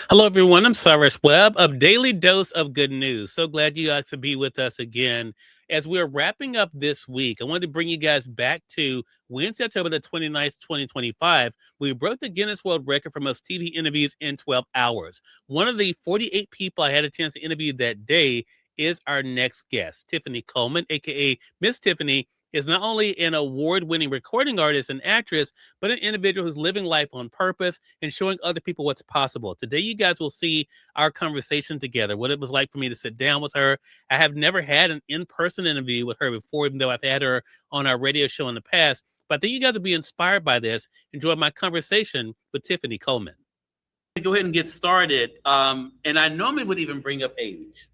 Hello, everyone. I'm Cyrus Webb of Daily Dose of Good News. So glad you guys to be with us again. As we're wrapping up this week, I wanted to bring you guys back to Wednesday, October the 29th, 2025. We broke the Guinness World Record for most TV interviews in 12 hours. One of the 48 people I had a chance to interview that day is our next guest. Tiffany Coleman, aka Miz Tiffany, is not only an award-winning recording artist and actress, but an individual who's living life on purpose and showing other people what's possible. Today, you guys will see our conversation together, what it was like for me to sit down with her. I have never had an in-person interview with her before, even though I've had her on our radio show in the past. But I think you guys will be inspired by this. Enjoy my conversation with Tiffany Coleman. Go ahead and get started. And I normally would even bring up age.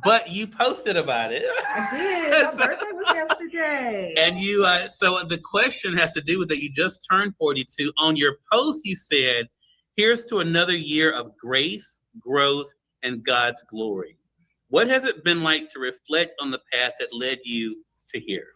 But you posted about it. I did. My birthday was yesterday. And you, so the question has to do with that you just turned 42. On your post, you said, "Here's to another year of grace, growth, and God's glory." What has it been like to reflect on the path that led you to here?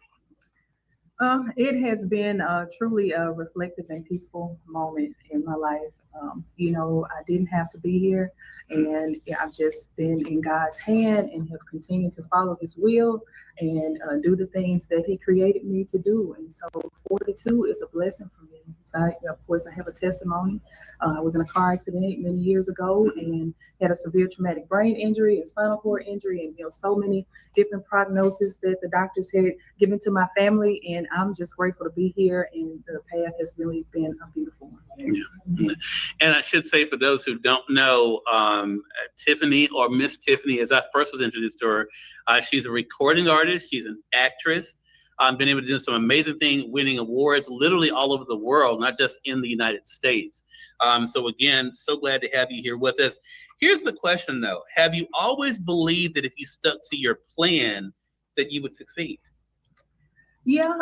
It has been truly a reflective and peaceful moment in my life. I didn't have to be here, and I've just been in God's hand and have continued to follow His will and do the things that He created me to do. And so 42 is a blessing for me. So of course, I have a testimony. I was in a car accident many years ago and had a severe traumatic brain injury and spinal cord injury, and so many different prognoses that the doctors had given to my family. And I'm just grateful to be here, and the path has really been a beautiful one. Yeah. And I should say, for those who don't know, Tiffany, or Miss Tiffany, as I first was introduced to her, she's a recording artist. She's an actress. Been able to do some amazing things, winning awards literally all over the world, not just in the United States. So again, so glad to have you here with us. Here's the question, though. Have you always believed that if you stuck to your plan, that you would succeed? Yeah,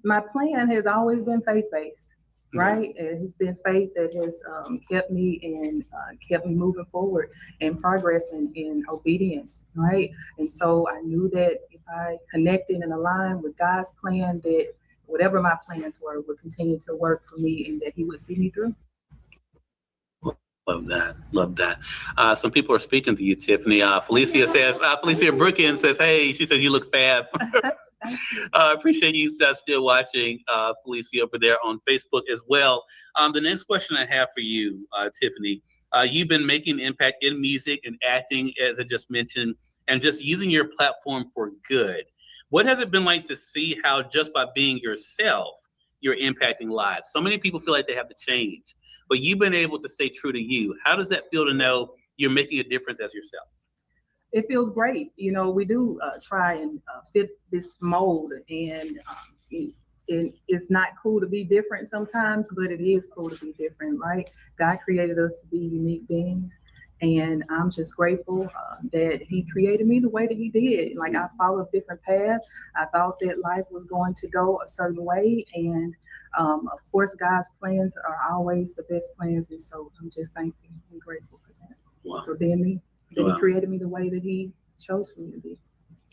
my plan has always been faith-based, right? It's been faith that has kept me and kept me moving forward and progress and in obedience, right? And so I knew that if I connected and aligned with God's plan, that whatever my plans were would continue to work for me and that He would see me through. Love that. Love that. Some people are speaking to you, Tiffany. Felicia says, Felicia Brookins says, "Hey," she says, "you look fab." Appreciate you still watching, Felicia, over there on Facebook as well. The next question I have for you, Tiffany, you've been making impact in music and acting, as I just mentioned, and just using your platform for good. What has it been like to see how just by being yourself, you're impacting lives? So many people feel like they have to change, but you've been able to stay true to you. How does that feel to know you're making a difference as yourself? It feels great. We do try and fit this mold, and it's not cool to be different sometimes, but it is cool to be different, right? God created us to be unique beings, and I'm just grateful that He created me the way that He did. Like, I followed a different path. I thought that life was going to go a certain way, and of course, God's plans are always the best plans, and so I'm just thankful and grateful for that, for being me. That He created me the way that He chose for me to be.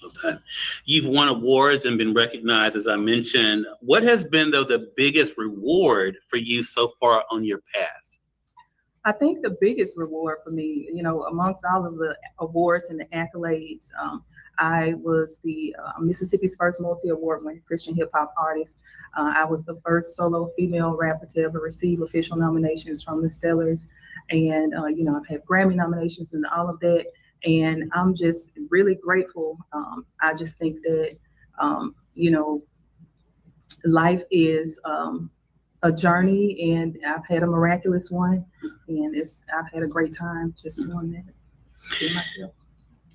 Okay. You've won awards and been recognized, as I mentioned. What has been, though, the biggest reward for you so far on your path? I think the biggest reward for me, amongst all of the awards and the accolades, I was the Mississippi's first multi-award winning Christian hip hop artist. I was the first solo female rapper to ever receive official nominations from the Stellars. And, I've had Grammy nominations and all of that. And I'm just really grateful. I just think that, life is a journey, and I've had a miraculous one. And I've had a great time just doing that, being myself.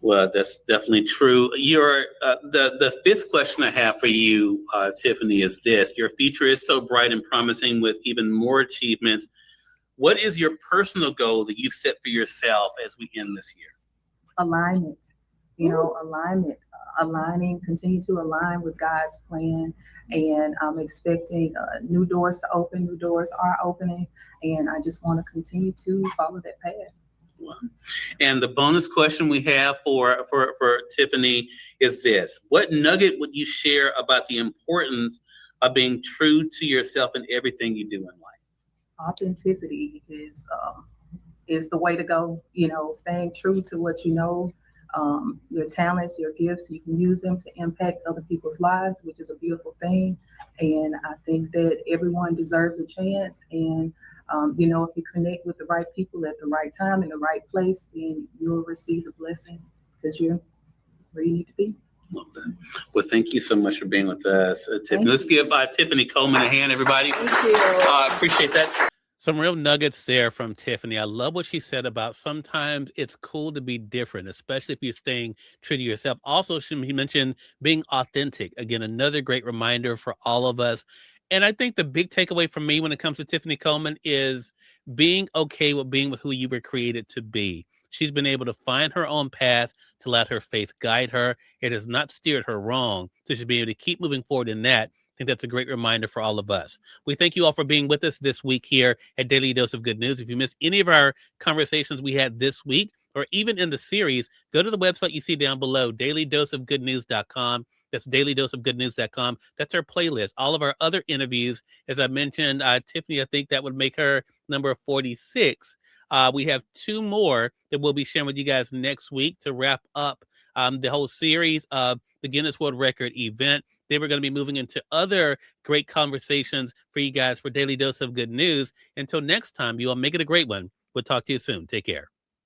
Well, that's definitely true. The fifth question I have for you, Tiffany, is this. Your future is so bright and promising with even more achievements. What is your personal goal that you've set for yourself as we end this year? Alignment, aligning, continue to align with God's plan. And I'm expecting new doors to open. New doors are opening, and I just want to continue to follow that path. Wow. And the bonus question we have for Tiffany is this. What nugget would you share about the importance of being true to yourself in everything you do in life? Authenticity is is the way to go. You know, staying true to what you know, your talents, your gifts, you can use them to impact other people's lives, which is a beautiful thing. And I think that everyone deserves a chance. And, you know, if you connect with the right people at the right time in the right place, then you'll receive the blessing because you're where you need to be. Love that. Well, thank you so much for being with us, Tiffany. Thank Let's give Tiffany Coleman a hand, everybody. Thank you. Appreciate that. Some real nuggets there from Tiffany. I love what she said about sometimes it's cool to be different, especially if you're staying true to yourself. Also, she mentioned being authentic. Again, another great reminder for all of us. And I think the big takeaway from me when it comes to Tiffany Coleman is being okay with being with who you were created to be. She's been able to find her own path to let her faith guide her. It has not steered her wrong. So she's been able to keep moving forward in that. I think that's a great reminder for all of us. We thank you all for being with us this week here at Daily Dose of Good News. If you missed any of our conversations we had this week, or even in the series, go to the website you see down below, dailydoseofgoodnews.com. That's dailydoseofgoodnews.com. That's our playlist. All of our other interviews, as I mentioned, Tiffany, I think that would make her number 46. We have 2 more that we'll be sharing with you guys next week to wrap up the whole series of the Guinness World Record event. Then we're going to be moving into other great conversations for you guys for Daily Dose of Good News. Until next time, you all make it a great one. We'll talk to you soon. Take care.